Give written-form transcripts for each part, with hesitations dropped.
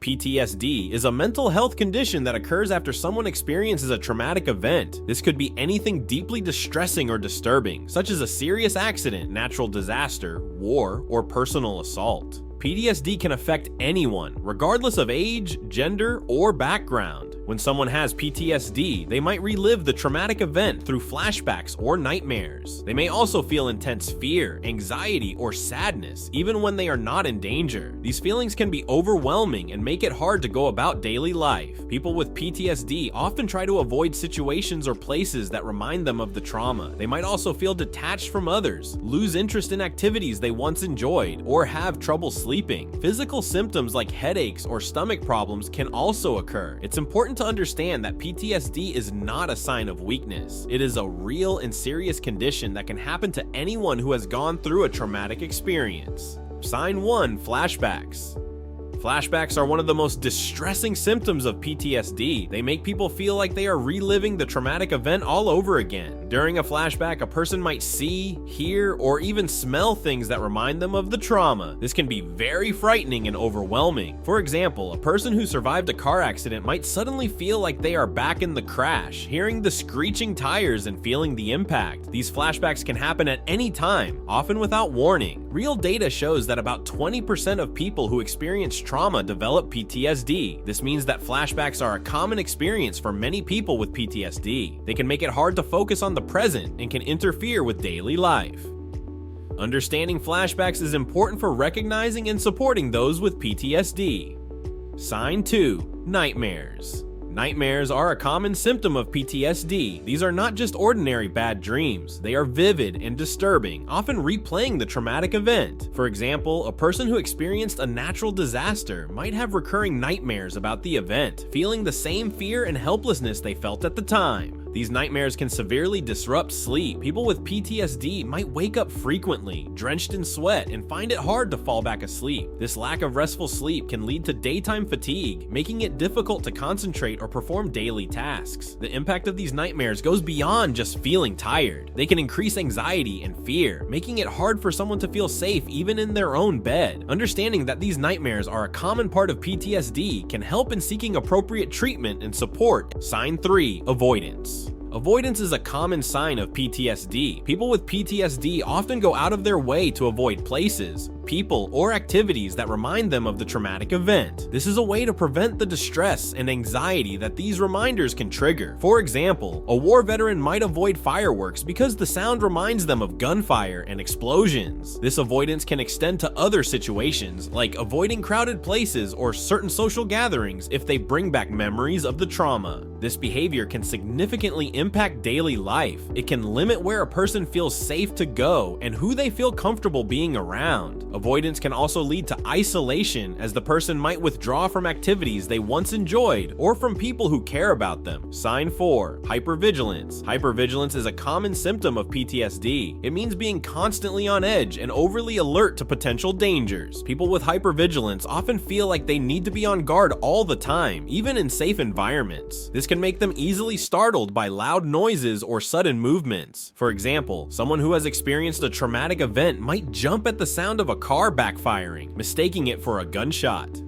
PTSD is a mental health condition that occurs after someone experiences a traumatic event. This could be anything deeply distressing or disturbing, such as a serious accident, natural disaster, war, or personal assault. PTSD can affect anyone, regardless of age, gender, or background. When someone has PTSD, they might relive the traumatic event through flashbacks or nightmares. They may also feel intense fear, anxiety, or sadness, even when they are not in danger. These feelings can be overwhelming and make it hard to go about daily life. People with PTSD often try to avoid situations or places that remind them of the trauma. They might also feel detached from others, lose interest in activities they once enjoyed, or have trouble sleeping. Physical symptoms like headaches or stomach problems can also occur. It's important to understand that PTSD is not a sign of weakness. It is a real and serious condition that can happen to anyone who has gone through a traumatic experience. Sign 1: Flashbacks. Flashbacks are one of the most distressing symptoms of PTSD. They make people feel like they are reliving the traumatic event all over again. During a flashback, a person might see, hear, or even smell things that remind them of the trauma. This can be very frightening and overwhelming. For example, a person who survived a car accident might suddenly feel like they are back in the crash, hearing the screeching tires and feeling the impact. These flashbacks can happen at any time, often without warning. Real data shows that about 20% of people who experience trauma develop PTSD. This means that flashbacks are a common experience for many people with PTSD. They can make it hard to focus on the present and can interfere with daily life. Understanding flashbacks is important for recognizing and supporting those with PTSD. Sign 2: Nightmares. Nightmares are a common symptom of PTSD. These are not just ordinary bad dreams. They are vivid and disturbing, often replaying the traumatic event. For example, a person who experienced a natural disaster might have recurring nightmares about the event, feeling the same fear and helplessness they felt at the time. These nightmares can severely disrupt sleep. People with PTSD might wake up frequently, drenched in sweat, and find it hard to fall back asleep. This lack of restful sleep can lead to daytime fatigue, making it difficult to concentrate or perform daily tasks. The impact of these nightmares goes beyond just feeling tired. They can increase anxiety and fear, making it hard for someone to feel safe even in their own bed. Understanding that these nightmares are a common part of PTSD can help in seeking appropriate treatment and support. Sign 3: Avoidance. Avoidance is a common sign of PTSD. People with PTSD often go out of their way to avoid places, people, or activities that remind them of the traumatic event. This is a way to prevent the distress and anxiety that these reminders can trigger. For example, a war veteran might avoid fireworks because the sound reminds them of gunfire and explosions. This avoidance can extend to other situations, like avoiding crowded places or certain social gatherings if they bring back memories of the trauma. This behavior can significantly impact daily life. It can limit where a person feels safe to go and who they feel comfortable being around. Avoidance can also lead to isolation, as the person might withdraw from activities they once enjoyed or from people who care about them. Sign 4: Hypervigilance. Hypervigilance is a common symptom of PTSD. It means being constantly on edge and overly alert to potential dangers. People with hypervigilance often feel like they need to be on guard all the time, even in safe environments. This can make them easily startled by loud noises or sudden movements. For example, someone who has experienced a traumatic event might jump at the sound of a car backfiring, mistaking it for a gunshot.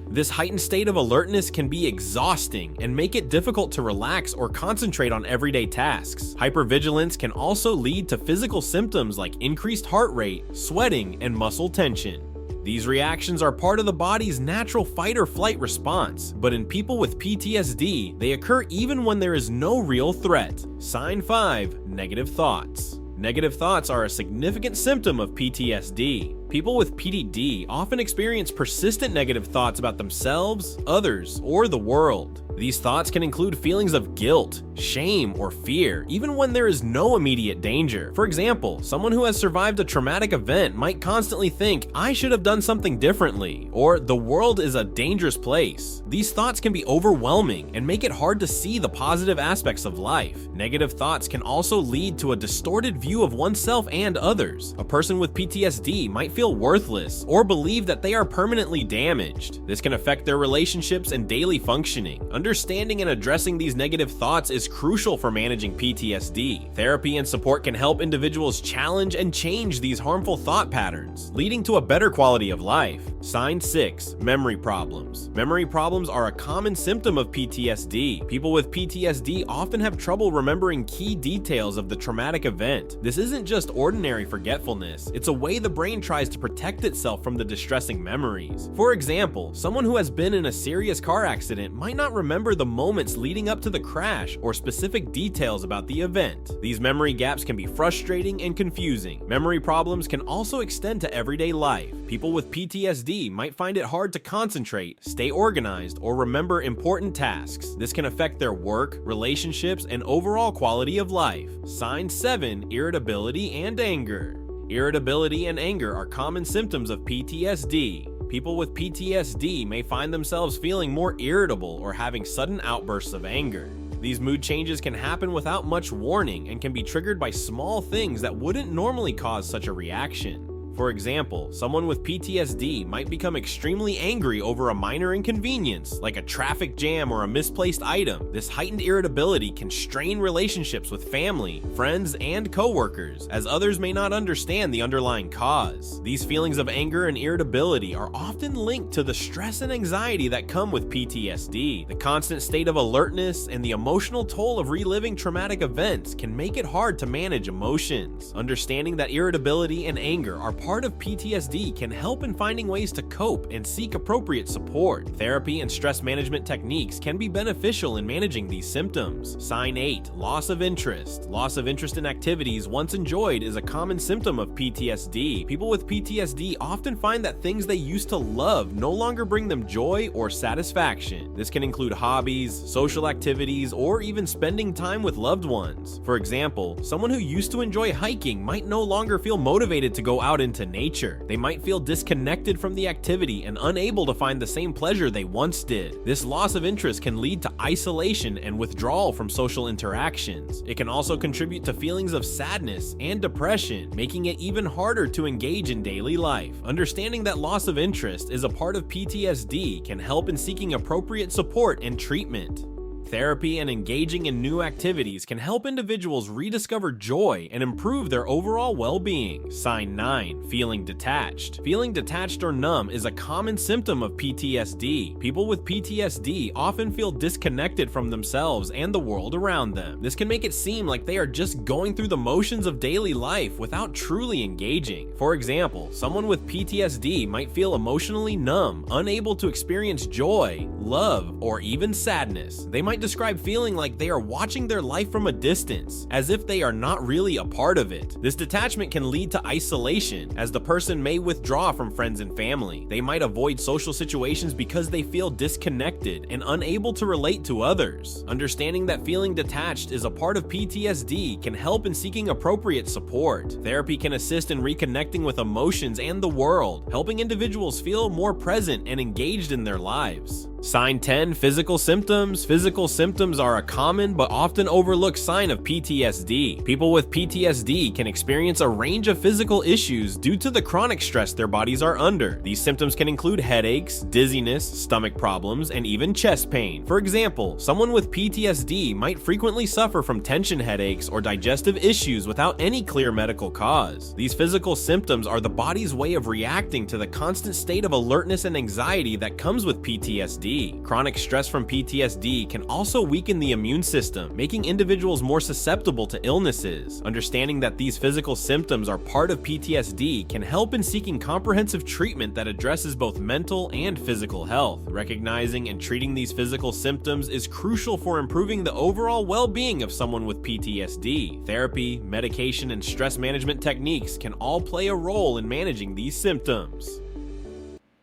This heightened state of alertness can be exhausting and make it difficult to relax or concentrate on everyday tasks. Hypervigilance can also lead to physical symptoms like increased heart rate, sweating, and muscle tension. These reactions are part of the body's natural fight or flight response, but in people with PTSD, they occur even when there is no real threat. Sign 5: Negative thoughts. Negative thoughts are a significant symptom of PTSD. People with PTSD often experience persistent negative thoughts about themselves, others, or the world. These thoughts can include feelings of guilt, shame, or fear, even when there is no immediate danger. For example, someone who has survived a traumatic event might constantly think, "I should have done something differently," or "the world is a dangerous place." These thoughts can be overwhelming and make it hard to see the positive aspects of life. Negative thoughts can also lead to a distorted view of oneself and others. A person with PTSD might feel feel worthless or believe that they are permanently damaged. This can affect their relationships and daily functioning. Understanding and addressing these negative thoughts is crucial for managing PTSD. Therapy and support can help individuals challenge and change these harmful thought patterns, leading to a better quality of life. Sign 6. Memory problems. Memory problems are a common symptom of PTSD. People with PTSD often have trouble remembering key details of the traumatic event. This isn't just ordinary forgetfulness, it's a way the brain tries to protect itself from the distressing memories. For example, someone who has been in a serious car accident might not remember the moments leading up to the crash or specific details about the event. These memory gaps can be frustrating and confusing. Memory problems can also extend to everyday life. People with PTSD might find it hard to concentrate, stay organized, or remember important tasks. This can affect their work, relationships, and overall quality of life. Sign 7. Irritability and anger. Irritability and anger are common symptoms of PTSD. People with PTSD may find themselves feeling more irritable or having sudden outbursts of anger. These mood changes can happen without much warning and can be triggered by small things that wouldn't normally cause such a reaction. For example, someone with PTSD might become extremely angry over a minor inconvenience, like a traffic jam or a misplaced item. This heightened irritability can strain relationships with family, friends, and coworkers, as others may not understand the underlying cause. These feelings of anger and irritability are often linked to the stress and anxiety that come with PTSD. The constant state of alertness and the emotional toll of reliving traumatic events can make it hard to manage emotions. Understanding that irritability and anger are part of PTSD can help in finding ways to cope and seek appropriate support. Therapy and stress management techniques can be beneficial in managing these symptoms. Sign 8. Loss of interest. Loss of interest in activities once enjoyed is a common symptom of PTSD. People with PTSD often find that things they used to love no longer bring them joy or satisfaction. This can include hobbies, social activities, or even spending time with loved ones. For example, someone who used to enjoy hiking might no longer feel motivated to go out into nature. They might feel disconnected from the activity and unable to find the same pleasure they once did. This loss of interest can lead to isolation and withdrawal from social interactions. It can also contribute to feelings of sadness and depression, making it even harder to engage in daily life. Understanding that loss of interest is a part of PTSD can help in seeking appropriate support and treatment. Therapy and engaging in new activities can help individuals rediscover joy and improve their overall well-being. Sign 9. Feeling detached. Feeling detached or numb is a common symptom of PTSD. People with PTSD often feel disconnected from themselves and the world around them. This can make it seem like they are just going through the motions of daily life without truly engaging. For example, someone with PTSD might feel emotionally numb, unable to experience joy, love, or even sadness. They might describe feeling like they are watching their life from a distance, as if they are not really a part of it. This detachment can lead to isolation, as the person may withdraw from friends and family. They might avoid social situations because they feel disconnected and unable to relate to others. Understanding that feeling detached is a part of PTSD can help in seeking appropriate support. Therapy can assist in reconnecting with emotions and the world, helping individuals feel more present and engaged in their lives. Sign 10. Physical symptoms. Physical symptoms are a common but often overlooked sign of PTSD. People with PTSD can experience a range of physical issues due to the chronic stress their bodies are under. These symptoms can include headaches, dizziness, stomach problems, and even chest pain. For example, someone with PTSD might frequently suffer from tension headaches or digestive issues without any clear medical cause. These physical symptoms are the body's way of reacting to the constant state of alertness and anxiety that comes with PTSD. Chronic stress from PTSD can also weaken the immune system, making individuals more susceptible to illnesses. Understanding that these physical symptoms are part of PTSD can help in seeking comprehensive treatment that addresses both mental and physical health. Recognizing and treating these physical symptoms is crucial for improving the overall well-being of someone with PTSD. Therapy, medication, and stress management techniques can all play a role in managing these symptoms.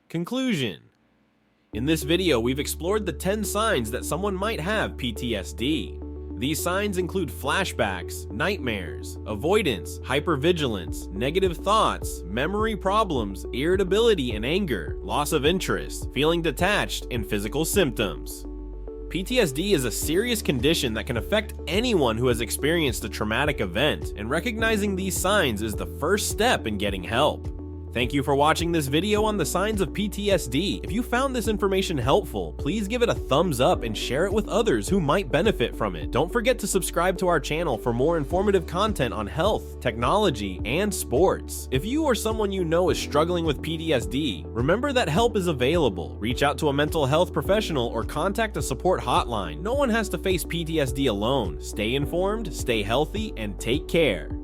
Conclusion. In this video, we've explored the 10 signs that someone might have PTSD. These signs include flashbacks, nightmares, avoidance, hypervigilance, negative thoughts, memory problems, irritability and anger, loss of interest, feeling detached, and physical symptoms. PTSD is a serious condition that can affect anyone who has experienced a traumatic event, and recognizing these signs is the first step in getting help. Thank you for watching this video on the signs of PTSD. If you found this information helpful, please give it a thumbs up and share it with others who might benefit from it. Don't forget to subscribe to our channel for more informative content on health, technology, and sports. If you or someone you know is struggling with PTSD, remember that help is available. Reach out to a mental health professional or contact a support hotline. No one has to face PTSD alone. Stay informed, stay healthy, and take care.